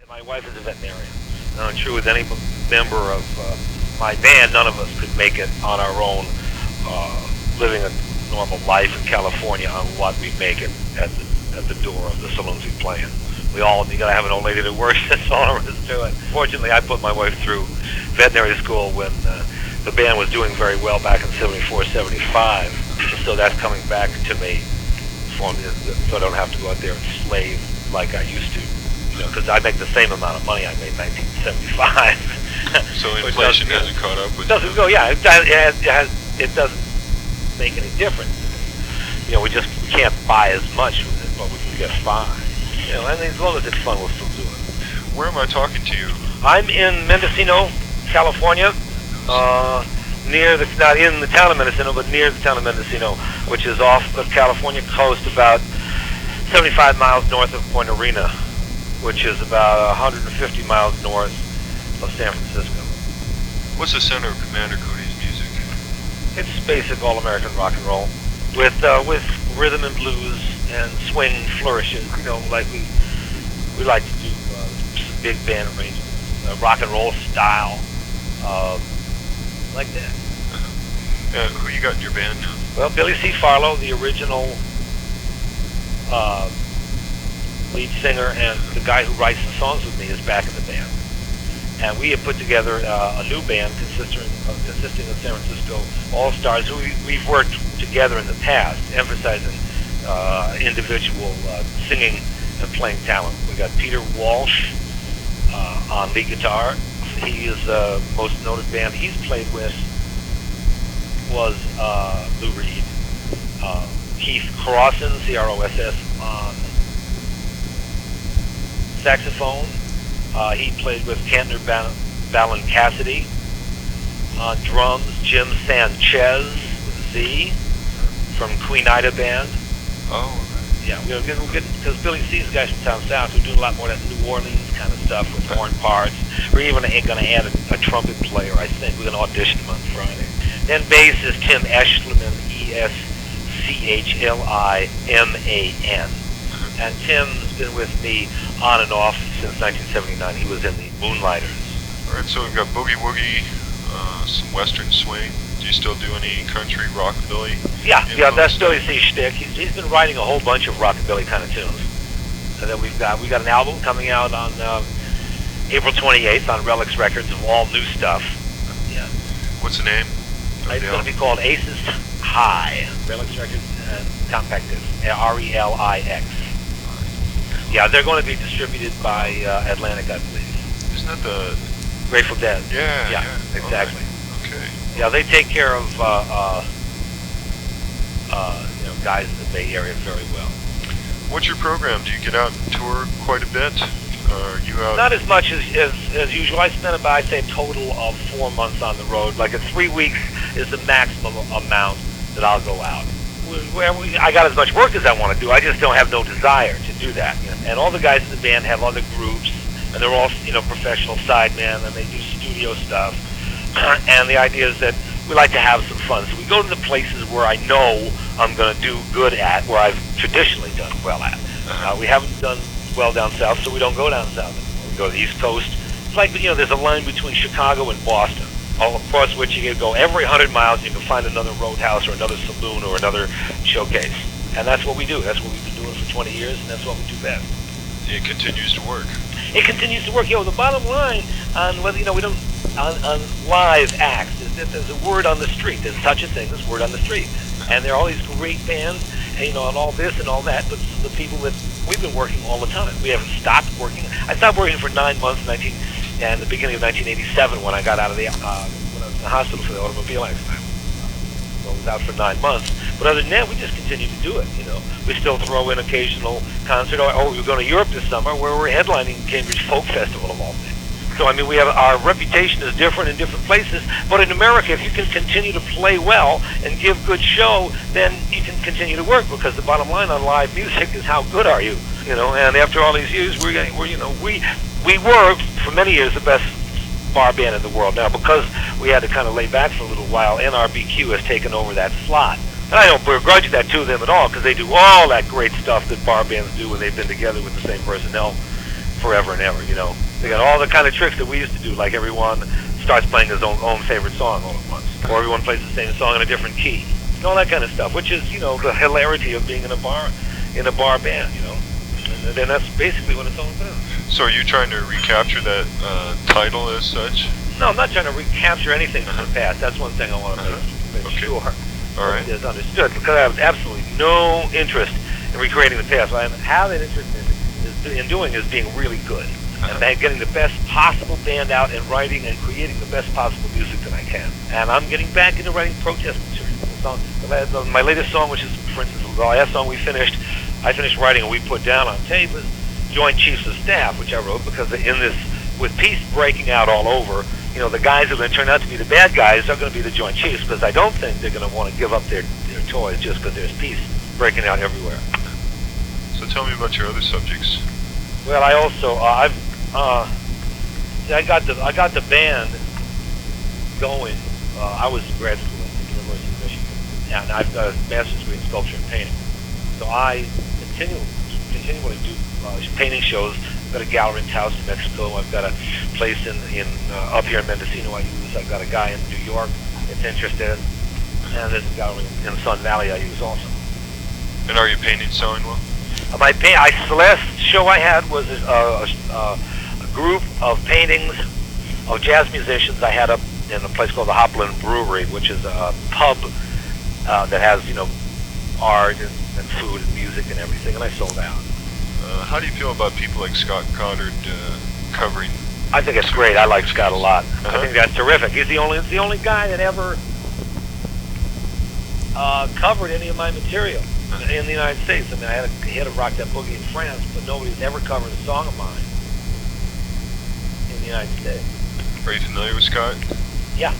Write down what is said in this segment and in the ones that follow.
My wife is a veterinarian. And I'm sure with any member of my band, none of us could make it on our own, living a normal life in California on what we make it at the door of the saloons we play in. You gotta have an old lady that works, that's all there is to it. Fortunately, I put my wife through veterinary school when the band was doing very well back in 74, 75. So that's coming back to me, so I don't have to go out there and slave like I used to. Because I make the same amount of money I made in 1975. So inflation hasn't caught up with doesn't you? Go, yeah, it doesn't make any difference. We can't buy as much with it, but we can get fine. And as long as it's fun, we'll still do it. Where am I talking to you? I'm in Mendocino, California, not in the town of Mendocino, but near the town of Mendocino, which is off the California coast about 75 miles north of Point Arena, which is about 150 miles north of San Francisco. What's the center of Commander Cody's music? It's basic all-American rock and roll with rhythm and blues and swing flourishes. Like we like to do big band arrangements, rock and roll style, like that. Who you got in your band now? Well, Billy C. Farlow, the original lead singer, and the guy who writes the songs with me is back in the band. And we have put together a new band consisting of San Francisco all-stars who we've worked together in the past, emphasizing individual singing and playing talent. We got Peter Walsh on lead guitar. He is the most noted band he's played with was Lou Reed. Keith Crossan, C-R-O-S-S, on saxophone. He played with Cantor Ballin Cassidy. On drums, Jim Sanchez with a Z from Queen Ida Band. Oh, right. Yeah, we're getting because Billy C's the guys from down south who do a lot more of that New Orleans kind of stuff with horn parts. We're even going to add a trumpet player, I think. We're going to audition him on Friday. Then bass is Tim Eschliman, E-S-C-H-L-I-M-A-N. And Tim's been with me on and off since 1979. He was in the Moonlighters. All right, so we've got boogie woogie, some western swing. Do you still do any country rockabilly? Yeah, that's Billy C's shtick. He's been writing a whole bunch of rockabilly kind of tunes. And then we got an album coming out on April 28th on Relix Records of all new stuff. Yeah. What's the name? It's going to be called Aces High. Relix Records and Compact Disc. R-E-L-I-X. Yeah, they're going to be distributed by Atlantic, I believe. Isn't that the Grateful Dead? Yeah, exactly. Okay. Yeah, they take care of guys in the Bay Area very well. What's your program? Do you get out and tour quite a bit? Are you out? Not as much as usual. I spent about, I'd say, a total of 4 months on the road. Like 3 weeks is the maximum amount that I'll go out. I got as much work as I want to do. I just don't have no desire to do that. And all the guys in the band have other groups, and they're all professional sidemen, and they do studio stuff. And the idea is that we like to have some fun. So we go to the places where I know I'm going to do good at, where I've traditionally done well at. We haven't done well down south, so we don't go down south anymore. We go to the East Coast. It's like, there's a line between Chicago and Boston, across which you can go every 100 miles, you can find another roadhouse or another saloon or another showcase. And that's what we do. That's what we've been doing for 20 years, and that's what we do best. It continues to work. It continues to work. The bottom line on whether, we don't, on live acts, is that there's a word on the street. There's such a thing as word on the street. And there are all these great bands, and all this and all that, but the people that we've been working all the time. We haven't stopped working. I stopped working for 9 months in the beginning of 1987 when I got out of when I was in the hospital for the automobile accident. So I was out for 9 months. But other than that, we just continue to do it. We still throw in occasional concert. Or we're going to Europe this summer, where we're headlining Cambridge Folk Festival of all things. So we have our reputation is different in different places. But in America, if you can continue to play well and give good show, then you can continue to work, because the bottom line on live music is how good are you. And after all these years, we were for many years the best bar band in the world. Now, because we had to kind of lay back for a little while, NRBQ has taken over that slot. And I don't begrudge that to them at all, because they do all that great stuff that bar bands do when they've been together with the same personnel forever and ever. You know, they got all the kind of tricks that we used to do, like everyone starts playing his own favorite song all at once, or everyone plays the same song in a different key, and all that kind of stuff, which is, you know, the hilarity of being in a bar band, you know. And then that's basically what it's all about. So are you trying to recapture that title as such? No, I'm not trying to recapture anything from the past. That's one thing I want to make sure is understood, because I have absolutely no interest in recreating the past. What I have an interest in doing is being really good. And getting the best possible band out and writing and creating the best possible music that I can. And I'm getting back into writing protest material. My latest song, which is, for instance, the last song I finished writing and we put down on tape, was Joint Chiefs of Staff, which I wrote because in this, with peace breaking out all over, you know, the guys who are going to turn out to be the bad guys are going to be the Joint Chiefs, because I don't think they're going to want to give up their toys just because there's peace breaking out everywhere. So tell me about your other subjects. Well, I also I got the band going. I was in grad school at the University of Michigan, and I've got a master's degree in sculpture and painting. So I continually do painting shows. I've got a gallery in Taos, New Mexico. I've got a place in up here in Mendocino I use. I've got a guy in New York that's interested, and there's a gallery in Sun Valley I use also. And are your paintings selling well? The last show I had was a group of paintings of jazz musicians I had up in a place called the Hopland Brewery, which is a pub that has, you know, art and food and music and everything, and I sold out. How do you feel about people like Scott Goddard covering? I think it's great. I like Scott a lot. I think that's terrific. He's the only guy that ever covered any of my material in the United States. I mean, he had a Rock That Boogie in France, but nobody's ever covered a song of mine in the United States. Are you familiar with Scott? Yeah.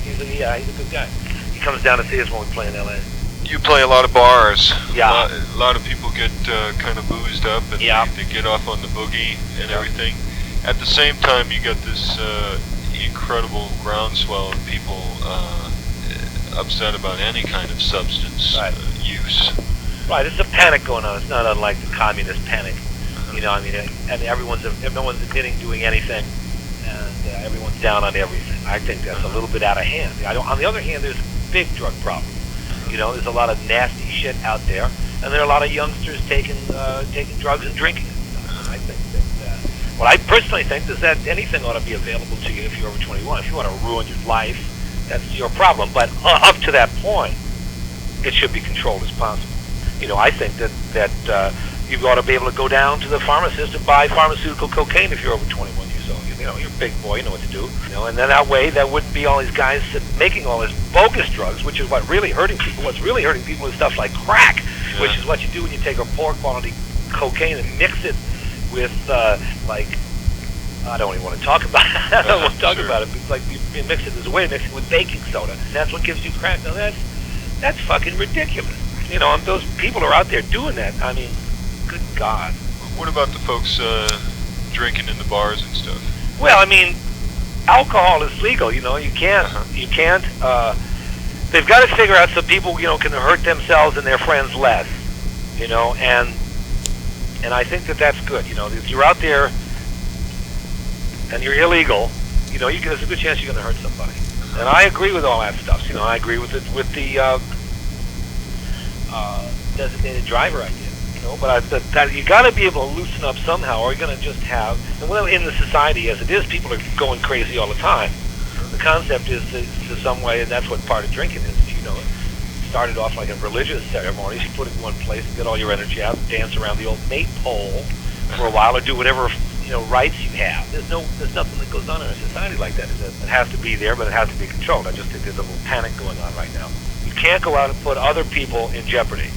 He's a good guy. He comes down to see us when we play in L.A. You play a lot of bars. Yeah. A lot of people get kind of boozed up and they get off on the boogie and everything. At the same time, you got this incredible groundswell of people upset about any kind of substance use. Right, it's a panic going on. It's not unlike the communist panic. You know, I mean, and no one's admitting doing anything, and everyone's down on everything. I think that's a little bit out of hand. On the other hand, there's a big drug problem. You know, there's a lot of nasty shit out there, and there are a lot of youngsters taking drugs and drinking. I think that what I personally think is that anything ought to be available to you if you're over 21. If you want to ruin your life, that's your problem. But up to that point, it should be controlled as possible. You know, I think that you ought to be able to go down to the pharmacist and buy pharmaceutical cocaine if you're over 21 years old. You know, you're a big boy, you know what to do. You know, and then that way, there wouldn't be all these guys making all this bogus drugs, which is what really hurting people. What's really hurting people is stuff like crack, which is what you do when you take a poor quality cocaine and mix it with like, I don't even want to talk about it. I don't want to talk about it. It's like you mix it, there's a way to mix it with baking soda. That's what gives you crack. Now that's fucking ridiculous. You know, and those people are out there doing that. I mean, good God. What about the folks drinking in the bars and stuff? Well, I mean, alcohol is legal. You know, you can't. They've got to figure out so people, you know, can hurt themselves and their friends less. You know, and I think that that's good. You know, if you're out there and you're illegal, you know, there's a good chance you're going to hurt somebody. And I agree with all that stuff. You know, I agree with the designated driver idea. You know, but you got to be able to loosen up somehow, or you're going to just have. And well, in the society as it is, people are going crazy all the time. The concept is to some way, and that's what part of drinking is. You know, it started off like a religious ceremony. You put it in one place and get all your energy out, and dance around the old maypole for a while, or do whatever, you know, rights you have. There's nothing that goes on in a society like that. It has to be there, but it has to be controlled. I just think there's a little panic going on right now. You can't go out and put other people in jeopardy.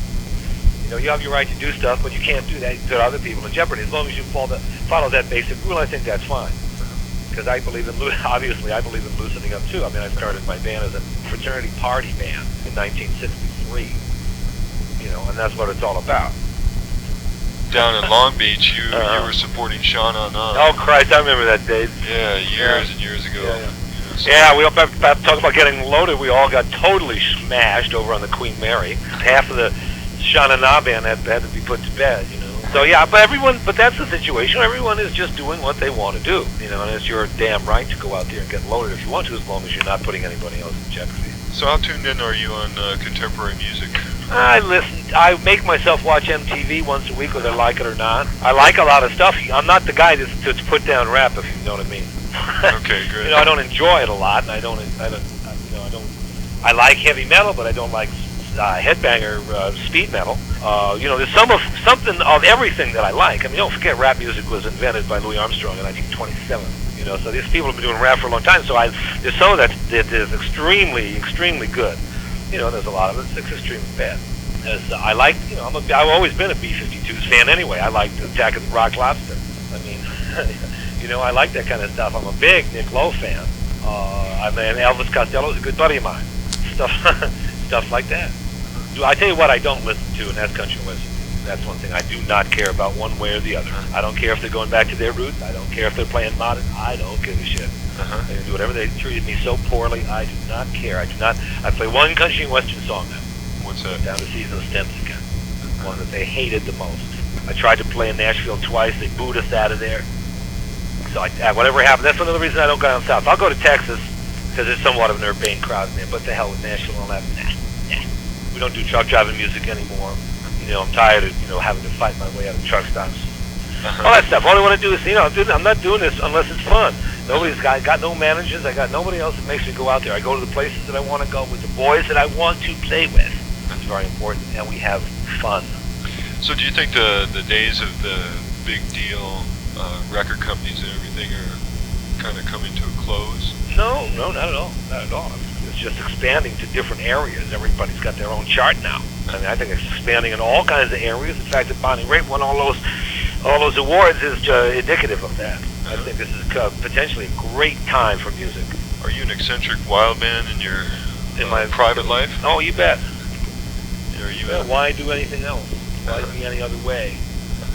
You know, you have your right to do stuff, but you can't do that to put other people in jeopardy. As long as you follow that basic rule, I think that's fine. Because I believe in loosening up too. I mean, I started my band as a fraternity party band in 1963. You know, and that's what it's all about. Down in Long Beach, you were supporting Sha Na Na. Oh Christ, I remember that date. Yeah, years and years ago. Yeah, we talk about getting loaded. We all got totally smashed over on the Queen Mary. Half of the Sha Na Na band had to be put to bed, you know. So yeah, but that's the situation. Everyone is just doing what they want to do, you know, and it's your damn right to go out there and get loaded if you want to, as long as you're not putting anybody else in jeopardy. So how tuned in are you on contemporary music? I make myself watch MTV once a week, whether I like it or not. I like a lot of stuff. I'm not the guy that's put down rap, if you know what I mean. Okay, good. You know, I don't enjoy it a lot, and I like heavy metal, but I don't like headbanger speed metal. You know, there's something of everything that I like. I mean, don't forget, rap music was invented by Louis Armstrong in 1927. You know, so these people have been doing rap for a long time. So there's some of that is extremely, extremely good. You know, there's a lot of it that's extremely bad. I like, you know, I've always been a B-52s fan anyway. I like Attack of the Rock Lobster. I mean, you know, I like that kind of stuff. I'm a big Nick Lowe fan. I mean, Elvis Costello is a good buddy of mine. Stuff like that. I tell you what I don't listen to, and that's country and western. That's one thing I do not care about one way or the other. I don't care if they're going back to their roots. I don't care if they're playing modern. I don't give a shit. They can do whatever. They treated me so poorly. I do not care. I play one country and western song now. What's that? Down to Season of Stems again. One that they hated the most. I tried to play in Nashville twice. They booed us out of there. So whatever happened, that's another reason I don't go down south. I'll go to Texas because there's somewhat of an urbane crowd in there. But the hell with Nashville and all that. Nah. We don't do truck driving music anymore. You know, I'm tired of, you know, having to fight my way out of truck stops. All that stuff. All I want to do is, you know, I'm not doing this unless it's fun. I got no managers. I got nobody else that makes me go out there. I go to the places that I want to go with the boys that I want to play with. That's very important, and we have fun. So do you think the days of the big deal record companies and everything are kind of coming to a close? No, not at all. Not at all. It's just expanding to different areas. Everybody's got their own chart now. I mean, I think it's expanding in all kinds of areas. In fact, that Bonnie Raitt won all those awards is indicative of that. I think this is potentially a great time for music. Are you an eccentric wild man in your my private life? Oh, you bet. Are why do anything else? Why be any other way?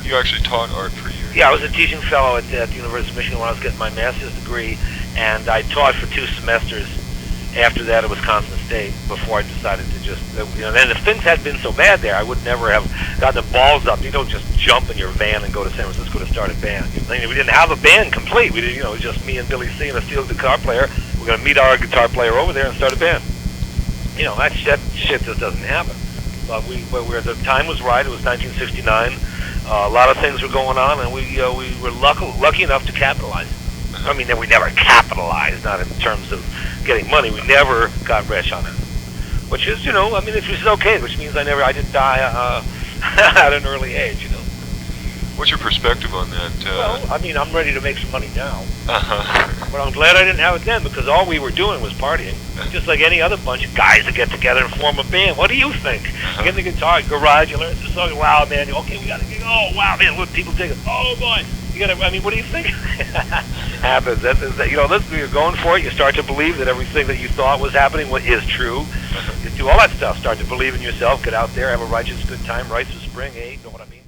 You actually taught art for years. Yeah, I was a teaching fellow at the University of Michigan when I was getting my master's degree, and I taught for 2 semesters after that at Wisconsin State before I decided to just, you know, and if things had been so bad there, I would never have gotten the balls up. You don't just jump in your van and go to San Francisco to start a band. We didn't have a band complete. We did, you know, it was just me and Billy C and a steel guitar player. We're going to meet our guitar player over there and start a band. You know, that shit just doesn't happen. But the time was right. It was 1969. A lot of things were going on, and we were lucky enough to capitalize. I mean, we never capitalized, not in terms of getting money. We never got rich on it, which is, you know, I mean, which is okay, which means I didn't die at an early age, you know. What's your perspective on that? Well, I mean, I'm ready to make some money now. But I'm glad I didn't have it then, because all we were doing was partying. Just like any other bunch of guys that get together and form a band. What do you think? Get in the guitar, garage, you learn this song. Wow, man. Okay, we got to get. Oh, wow, man. Look, people take it. Oh, boy. I mean, what do you think happens? You know, listen, you're going for it. You start to believe that everything that you thought was happening is true. You do all that stuff. Start to believe in yourself. Get out there. Have a righteous good time. Rites of spring, know what I mean?